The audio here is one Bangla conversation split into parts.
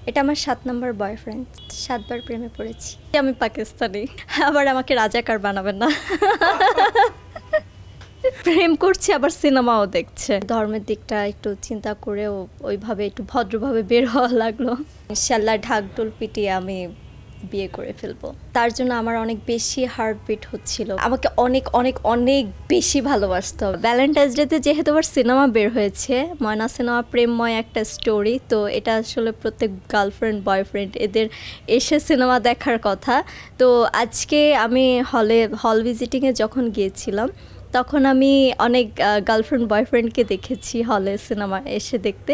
এটা আমার ৭ নাম্বার বয়ফ্রেন্ড। ৭ বার প্রেমে পড়েছি। আমি পাকিস্তানি। আবার আমাকে রাজাকার বানাবেন না। প্রেম করছি আবার সিনেমাও দেখছে। ধর্মের দিকটা একটু চিন্তা করেও ওইভাবে একটু ভদ্রভাবে বের হওয়া লাগলো। ইনশাআল্লাহ ঢাকঢোল পিটিয়ে আমি বিয়ে করে ফেলবো। তার জন্য আমার অনেক বেশি হার্টবিট হচ্ছিল। আমাকে অনেক অনেক অনেক বেশি ভালোবাসতো। ভ্যালেন্টাইন্স ডেতে যেহেতু আবার সিনেমা বের হয়েছে, ময়না সিনেমা প্রেমময় একটা স্টোরি, তো এটা আসলে প্রত্যেক গার্লফ্রেন্ড বয়ফ্রেন্ড এদের এসে সিনেমা দেখার কথা। তো আজকে আমি হল ভিজিটিংয়ে যখন গিয়েছিলাম, তখন আমি অনেক গার্লফ্রেন্ড বয়ফ্রেন্ডকে দেখেছি হলে সিনেমা এসে দেখতে।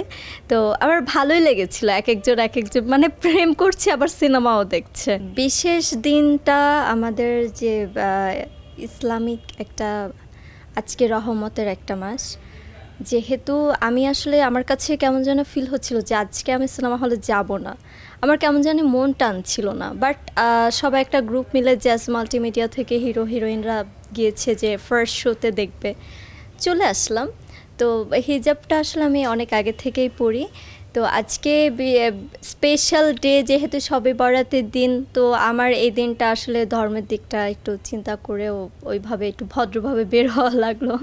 তো আমার ভালোই লেগেছিল, এক একজন মানে প্রেম করছে আবার সিনেমাও দেখছে। বিশেষ দিনটা আমাদের যে ইসলামিক একটা আজকে রহমতের একটা মাস, যেহেতু আমি আসলে আমার কাছে কেমন যেন ফিল হচ্ছিল যে আজকে আমি সিনেমা হলে যাব না, আমার কেমন জানি মন টানছিল না। বাট সবাই একটা গ্রুপ মিলে জ্যাজ মাল্টিমিডিয়া থেকে হিরো হিরোইনরা গিয়েছে যে ফার্স্ট শোতে দেখবে, চলে আসলাম। তো হিজাবটা আসলে আমি অনেক আগে থেকেই পড়ি। তো আজকে স্পেশাল ডে, যেহেতু শবে বরাতের দিন, তো আমার এই দিনটা আসলে ধর্মের দিকটা একটু চিন্তা করেও ওইভাবে একটু ভদ্রভাবে বের হওয়া লাগলো।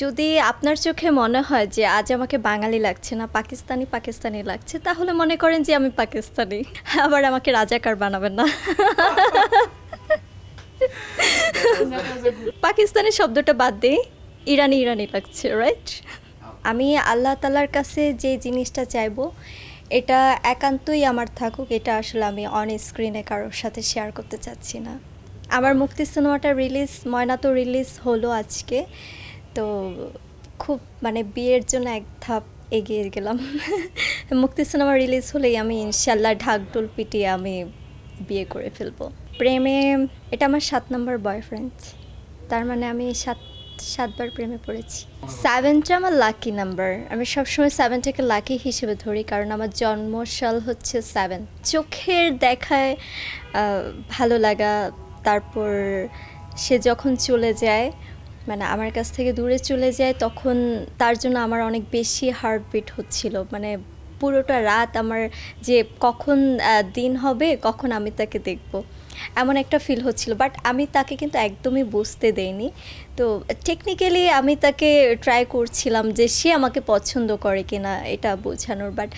যদি আপনার চোখে মনে হয় যে আজ আমাকে বাঙালি লাগছে না, পাকিস্তানি পাকিস্তানি লাগছে, তাহলে মনে করেন যে আমি পাকিস্তানি। আবার আমাকে রাজাকার বানাবেন না। পাকিস্তানি শব্দটা বাদ দিই, ইরানি ইরানি লাগছে, রাইট? আমি আল্লাহ তাআলার কাছে যে জিনিসটা চাইবো, এটা একান্তই আমার থাকুক। এটা আসলে আমি অন স্ক্রিনে কারোর সাথে শেয়ার করতে চাচ্ছি না। আমার মুক্তি সিনেমাটা ময়না তো রিলিজ হলো আজকে। তো খুব মানে বিয়ের জন্য এক ধাপ এগিয়ে গেলাম। মুক্তি সিনেমা রিলিজ হলেই আমি ইনশাআল্লাহ ঢাকঢোল পিটিয়ে আমি বিয়ে করে ফেলবো। প্রেমে এটা আমার ৭ নাম্বার বয়ফ্রেন্ড। তার মানে আমি ৭বার প্রেমে পড়েছি। 7টা আমার লাকি নাম্বার। আমি সবসময় 7টাকে লাকি হিসেবে ধরি, কারণ আমার জন্মসাল হচ্ছে 7। চোখের দেখায় ভালো লাগা, তারপর সে যখন চলে যায়, মানে আমার কাছ থেকে দূরে চলে যায়, তখন তার জন্য আমার অনেক বেশি হার্টবিট হচ্ছিল। মানে পুরোটা রাত আমার যে কখন দিন হবে, কখন আমি তাকে দেখব, এমন একটা ফিল হচ্ছিল। বাট আমি তাকে কিন্তু একদমই বুঝতে দেইনি। তো টেকনিক্যালি আমি তাকে ট্রাই করছিলাম যে সে আমাকে পছন্দ করে কিনা এটা বোঝানোর। বাট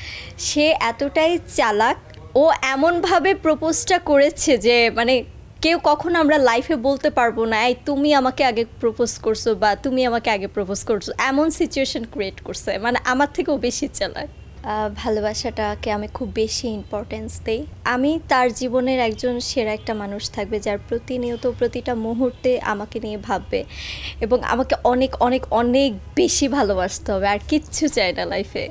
সে এতটাই চালাক, ও এমনভাবে প্রপোজটা করেছে যে মানে কেউ কখনো আমরা লাইফে বলতে পারবো না এই তুমি আমাকে আগে প্রপোজ করছো বা তুমি আমাকে আগে প্রপোজ করছো, এমন সিচুয়েশন ক্রিয়েট করছে। মানে আমার থেকেও বেশি চালাক। ভালোবাসাটাকে আমি খুব বেশি ইম্পর্টেন্স দেই। আমি তার জীবনের একজন সেরা একটা মানুষ থাকবে, যার প্রতিনিয়ত প্রতিটা মুহূর্তে আমাকে নিয়ে ভাববে এবং আমাকে অনেক অনেক অনেক বেশি ভালোবাসতে হবে, আর কিচ্ছু চাই না লাইফে।